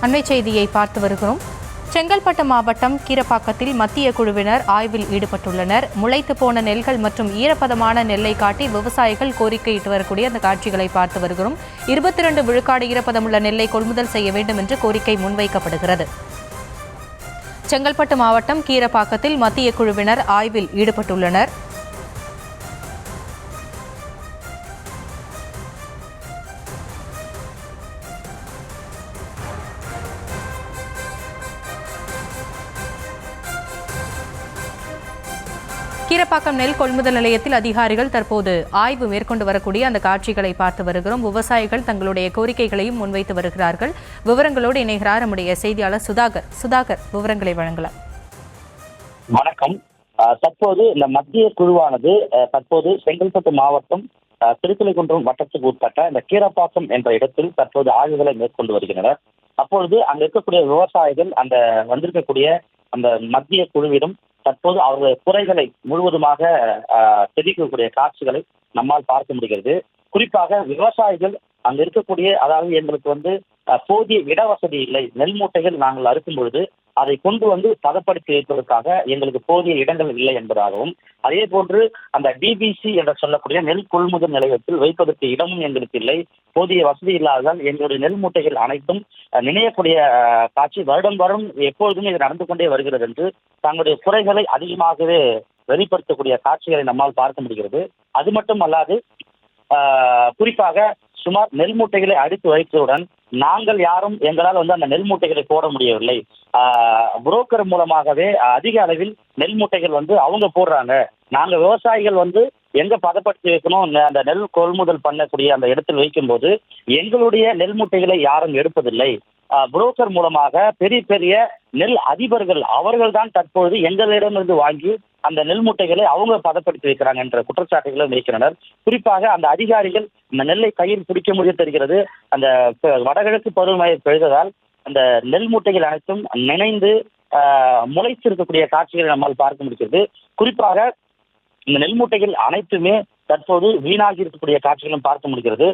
அண்மை செய்தியை பார்த்து வருகிறோம். செங்கல்பட்டு மாவட்டம் கீரப்பாக்கத்தில் மத்திய குழுவினர் ஆய்வில் ஈடுபட்டுள்ளனர். முளைத்து போன நெல்கள் மற்றும் ஈரப்பதமான நெல்லை காட்டி விவசாயிகள் கோரிக்கையிட்டு வரக்கூடிய அந்த காட்சிகளை பார்த்து வருகிறோம். 22 விழுக்காடு ஈரப்பதமுள்ள நெல்லை கொள்முதல் செய்ய வேண்டும் என்று கோரிக்கை முன்வைக்கப்படுகிறது. செங்கல்பட்டு மாவட்டம் கீரப்பாக்கத்தில் மத்திய குழுவினர் ஆய்வில் ஈடுபட்டுள்ளனர். கீரப்பாக்கம் நெல் கொள்முதல் நிலையத்தில் அதிகாரிகள் தற்போது ஆய்வு மேற்கொண்டு வரக்கூடிய அந்த காட்சிகளை பார்த்து வருகிறோம். விவசாயிகள் தங்களுடைய கோரிக்கைகளையும் முன்வைத்து வருகிறார்கள். விவரங்களோடு இணைகிறார் நம்முடைய செய்தியாளர் சுதாகர். விவரங்களை வழங்கலாம். வணக்கம். தற்போது இந்த மத்திய குழுவானது தற்போது செங்கல்பட்டு மாவட்டம் திருத்துறைக்குன்றம் வட்டத்துக்கு உட்பட்ட இந்த கீரப்பாக்கம் என்ற இடத்தில் தற்போது ஆய்வுகளை மேற்கொண்டு வருகின்றனர். அப்பொழுது அங்க இருக்கக்கூடிய விவசாயிகள் அந்த வந்திருக்கக்கூடிய அந்த மத்திய குழுவிடம் தற்போது அவர்களுடைய குறைகளை முழுவதுமாக தெரிவிக்கக்கூடிய காட்சிகளை நம்மால் பார்க்க முடிகிறது. குறிப்பாக விவசாயிகள் அங்க இருக்கக்கூடிய, அதாவது எங்களுக்கு போதிய இடவசதி இல்லை, நெல் மூட்டைகள் நாங்கள் அறுக்கும் பொழுது அதை கொண்டு பதப்படுத்தி வைப்பதற்காக எங்களுக்கு போதிய இடங்கள் இல்லை என்பதாகவும், அதே போன்று அந்த டிபிசி என்று சொல்லக்கூடிய நெல் கொள்முதல் நிலையத்தில் வைப்பதற்கு இடமும் எங்களுக்கு இல்லை, போதிய வசதி இல்லாததால் எங்களுடைய நெல் மூட்டைகள் அனைத்தும் நினையக்கூடிய காட்சி வருடம் எப்பொழுதுமே இது நடந்து கொண்டே வருகிறது என்று தங்களுடைய குறைகளை அதிகமாகவே வெளிப்படுத்தக்கூடிய காட்சிகளை நம்மால் பார்க்க முடிகிறது. அது மட்டும் அல்லாது குறிப்பாக சுமார் நெல் மூட்டைகளை அடித்து வைத்தவுடன் நாங்கள் யாரும் எங்களால் அந்த நெல் மூட்டைகளை போட முடியவில்லை, புரோக்கர் மூலமாகவே அதிக அளவில் நெல் மூட்டைகள் அவங்க போடுறாங்க, நாங்க விவசாயிகள் எங்க பதப்படுத்தி வைக்கணும், அந்த நெல் கொள்முதல் பண்ணக்கூடிய அந்த இடத்தில் வைக்கும் போது எங்களுடைய நெல் மூட்டைகளை யாரும் எடுப்பதில்லை, புரோக்கர் மூலமாக பெரிய பெரிய நெல் அதிபர்கள் அவர்கள் தான் தற்போது எங்களிடமிருந்து வாங்கி அந்த நெல் மூட்டைகளை அவங்க பதப்படுத்தி வைக்கிறாங்க என்ற குற்றச்சாட்டுகளும் வைக்கின்றனர். குறிப்பாக அந்த அதிகாரிகள் இந்த நெல்லை கையில் பிடிக்க முடிய தெரிகிறது. அந்த வடகிழக்கு பருவமழை பெய்ததால் அந்த நெல் மூட்டைகள் அனைத்தும் நினைந்து முளைத்திருக்கக்கூடிய காட்சிகளை நம்மால் பார்க்க முடிகிறது. குறிப்பாக இந்த நெல் மூட்டைகள் அனைத்துமே தற்போது வீணாகி இருக்கக்கூடிய காட்சிகளும் பார்க்க முடிகிறது.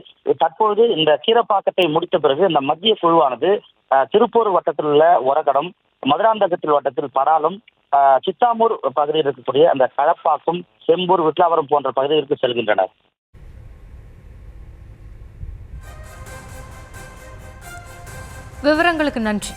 தற்போது இந்த கீரப்பாக்கத்தை முடித்த பிறகு இந்த மத்திய குழுவானது திருப்பூர் வட்டத்தில் உள்ள ஒரகடம், மதுராந்தகத்தில் வட்டத்தில் படாலம், சித்தாமூர் பகுதியில் இருக்கக்கூடிய அந்த களப்பாக்கம், செம்பூர், விட்லாவரம் போன்ற பகுதிகளுக்கு செல்கின்றனர். விவரங்களுக்கு நன்றி.